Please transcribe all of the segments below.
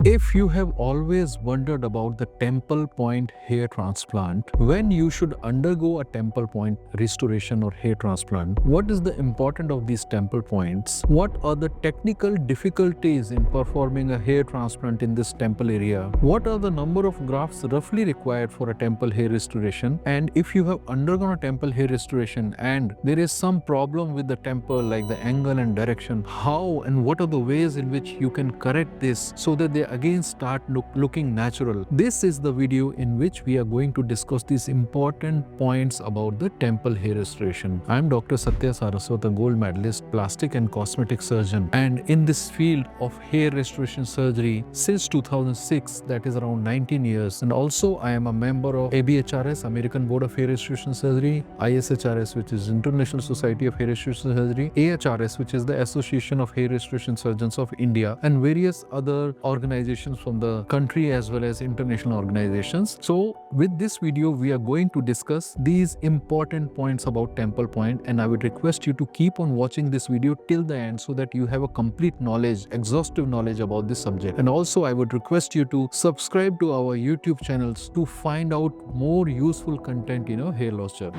If you have always wondered about the temple point hair transplant, when you should undergo a temple point restoration or hair transplant, what is the importance of these temple points? What are the technical difficulties in performing a hair transplant in this temple area? What are the number of grafts roughly required for a temple hair restoration? And if you have undergone a temple hair restoration and there is some problem with the temple like the angle and direction, how and what are the ways in which you can correct this so that they again start looking natural? This is the video in which we are going to discuss these important points about the temple hair restoration. I am Dr. Satya Saraswat, a gold medalist, plastic and cosmetic surgeon, and in this field of hair restoration surgery since 2006, that is around 19 years. And also I am a member of ABHRS, American Board of Hair Restoration Surgery, ISHRS, which is International Society of Hair Restoration Surgery, AHRS, which is the Association of Hair Restoration Surgeons of India, and various other organizations from the country as well as international organizations. So with this video, we are going to discuss these important points about temple point, and I would request you to keep on watching this video till the end so that you have a complete knowledge, exhaustive knowledge about this subject. And also I would request you to subscribe to our YouTube channels to find out more useful content in your hair loss journey.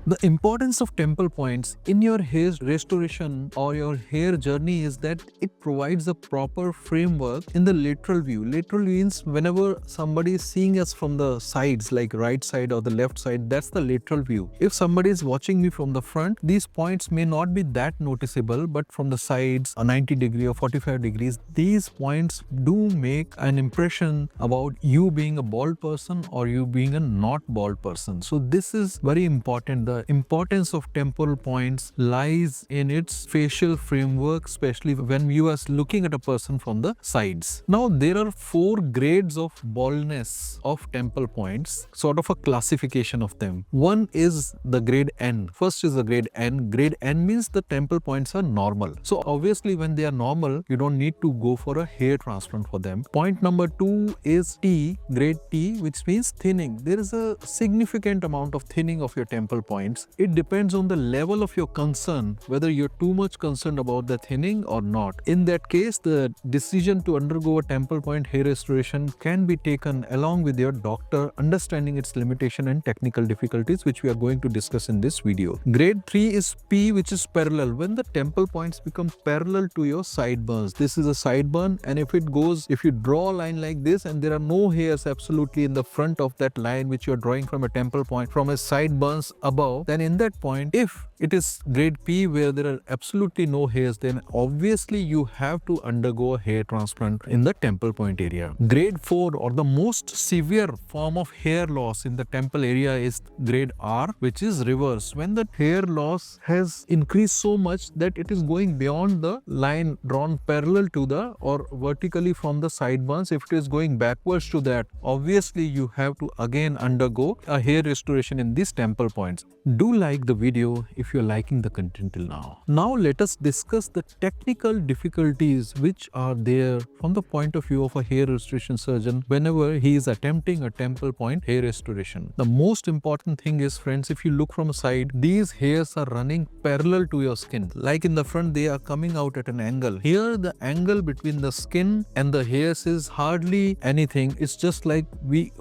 The importance of temple points in your hair restoration or your hair journey is that it provides a proper framework in the lateral view. Lateral means whenever somebody is seeing us from the sides, like right side or the left side, that's the lateral view. If somebody is watching me from the front, these points may not be that noticeable, but from the sides, a 90 degree or 45 degrees, these points do make an impression about you being a bald person or you being a not bald person. So this is very important. The importance of temple points lies in its facial framework, especially when you are looking at a person from the sides. Now there are 4 grades of baldness of temple points, sort of a classification of them. One is the grade N. First is the grade N. Grade N means the temple points are normal. So obviously when they are normal, you don't need to go for a hair transplant for them. Point number 2 is T, grade T, which means thinning. There is a significant amount of thinning of your temple points. It depends on the level of your concern, whether you're too much concerned about the thinning or not. In that case, the decision to undergo a temple point hair restoration can be taken along with your doctor, understanding its limitation and technical difficulties, which we are going to discuss in this video. Grade 3 is P, which is parallel. When the temple points become parallel to your sideburns, this is a sideburn, and if you draw a line like this and there are no hairs absolutely in the front of that line which you are drawing from a temple point, from a sideburns above, then in that point, if it is grade P where there are absolutely no hairs, then obviously you have to undergo a hair transplant in the temple point area. Grade 4 or the most severe form of hair loss in the temple area is grade R, which is reverse. When the hair loss has increased so much that it is going beyond the line drawn parallel to the or vertically from the sideburns, if it is going backwards to that, obviously you have to again undergo a hair restoration in these temple points. Do like the video if you're liking the content till now. Now let us discuss the technical difficulties which are there from the point of view of a hair restoration surgeon whenever he is attempting a temple point hair restoration. The most important thing is, friends, if you look from a side, these hairs are running parallel to your skin. Like in the front, they are coming out at an angle. Here the angle between the skin and the hairs is hardly anything. It's just like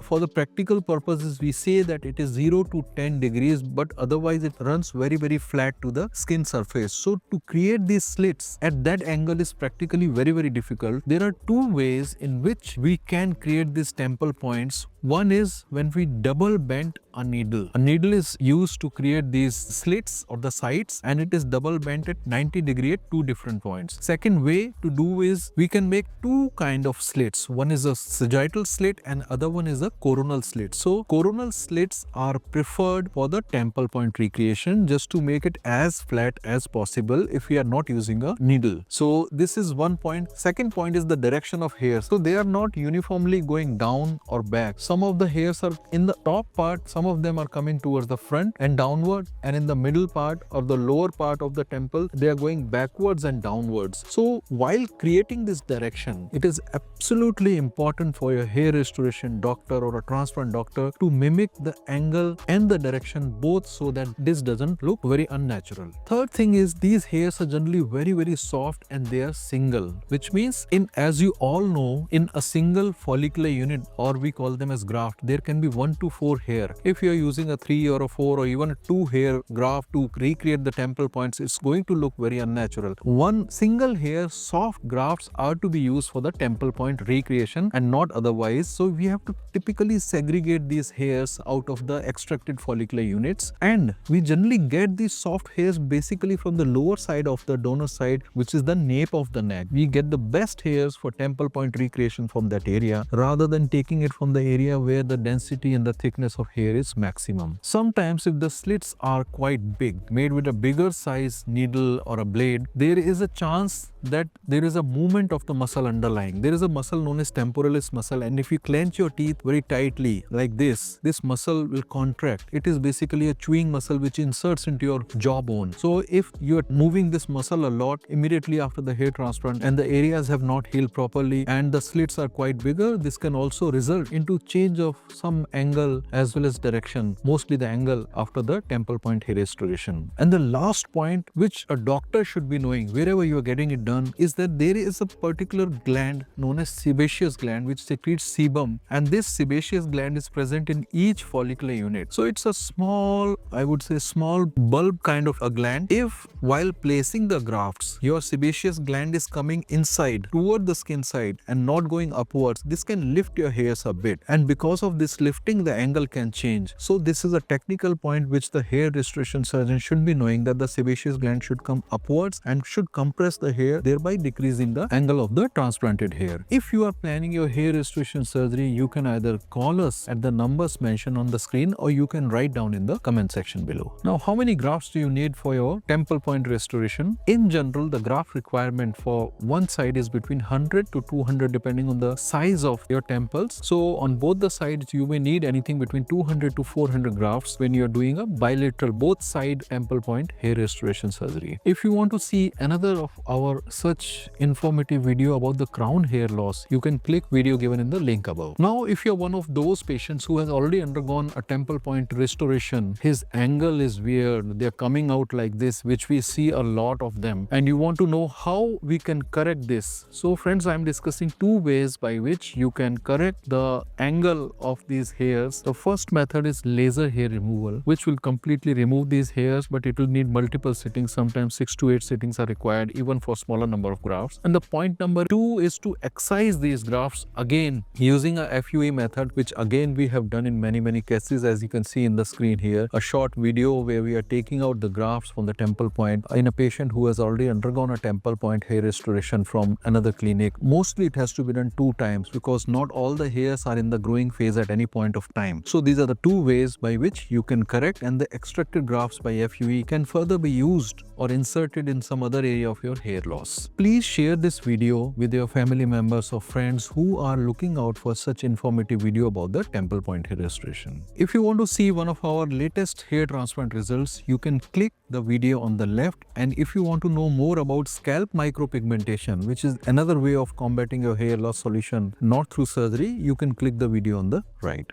for the practical purposes, we say that it is 0 to 10 degrees, but otherwise it runs very flat to the skin surface. So to create these slits at that angle is practically very difficult. There are 2 ways in which we can create these temple points. One is when we double bend a needle. A needle is used to create these slits or the sides, and it is double bent at 90 degrees at 2 different points. Second way to do is we can make 2 kind of slits. One is a sagittal slit and other one is a coronal slit. So coronal slits are preferred for the temple point recreation, just to make it as flat as possible if we are not using a needle. So this is one point. Second point is the direction of hairs. So they are not uniformly going down or back. some of the hairs are in the top part, some of them are coming towards the front and downward, and in the middle part or the lower part of the temple, they are going backwards and downwards. So while creating this direction, it is absolutely important for your hair restoration doctor or a transplant doctor to mimic the angle and the direction both, so that this doesn't look very unnatural. Third thing is, these hairs are generally very soft and they are single, which means as you all know, in a single follicular unit, or we call them as graft, there can be 1 to 4 hair. If you are using a 3 or a 4 or even a 2 hair graft to recreate the temple points, it's going to look very unnatural. One single hair soft grafts are to be used for the temple point recreation and not otherwise. So we have to typically segregate these hairs out of the extracted follicular units, and we generally get these soft hairs basically from the lower side of the donor side, which is the nape of the neck. We get the best hairs for temple point recreation from that area rather than taking it from the area where the density and the thickness of hair is maximum. Sometimes if the slits are quite big, made with a bigger size needle or a blade, there is a chance that there is a movement of the muscle underlying. There is a muscle known as temporalis muscle, and if you clench your teeth very tightly like this muscle will contract. It is basically a chewing muscle which inserts into your jawbone. So if you are moving this muscle a lot immediately after the hair transplant and the areas have not healed properly and the slits are quite bigger, this can also result into change of some angle as well as direction, mostly the angle after the temple point hair restoration. And the last point which a doctor should be knowing wherever you are getting it done is that there is a particular gland known as sebaceous gland which secretes sebum, and this sebaceous gland is present in each follicular unit. So it's a small, I would say small bulb kind of a gland. If while placing the grafts your sebaceous gland is coming inside toward the skin side and not going upwards, this can lift your hairs a bit, and because of this lifting the angle can change. So this is a technical point which the hair restoration surgeon should be knowing, that the sebaceous gland should come upwards and should compress the hair, thereby decreasing the angle of the transplanted hair. If you are planning your hair restoration surgery, you can either call us at the numbers mentioned on the screen or you can write down in the comment section below. Now, how many grafts do you need for your temple point restoration? In general, the graft requirement for one side is between 100 to 200 depending on the size of your temples. So on both the sides, you may need anything between 200 to 400 grafts when you are doing a bilateral both side temple point hair restoration surgery. If you want to see another of our such informative video about the crown hair loss, you can click video given in the link above. Now, if you're one of those patients who has already undergone a temple point restoration, his angle is weird, they're coming out like this, which we see a lot of them, and you want to know how we can correct this. So friends, I'm discussing two ways by which you can correct the angle of these hairs. The first method is laser hair removal, which will completely remove these hairs, but it will need multiple sittings. Sometimes 6 to 8 sittings are required even for smaller number of grafts. And the point number 2 is to excise these grafts again using a FUE method, which again we have done in many cases, as you can see in the screen here. A short video where we are taking out the grafts from the temple point in a patient who has already undergone a temple point hair restoration from another clinic. Mostly it has to be done 2 times because not all the hairs are in the growing phase at any point of time. So these are the 2 ways by which you can correct, and the extracted grafts by FUE can further be used or inserted in some other area of your hair loss. Please share this video with your family members or friends who are looking out for such informative video about the temple point hair restoration. If you want to see one of our latest hair transplant results, you can click the video on the left, and if you want to know more about scalp micropigmentation, which is another way of combating your hair loss solution not through surgery, you can click the video on the right.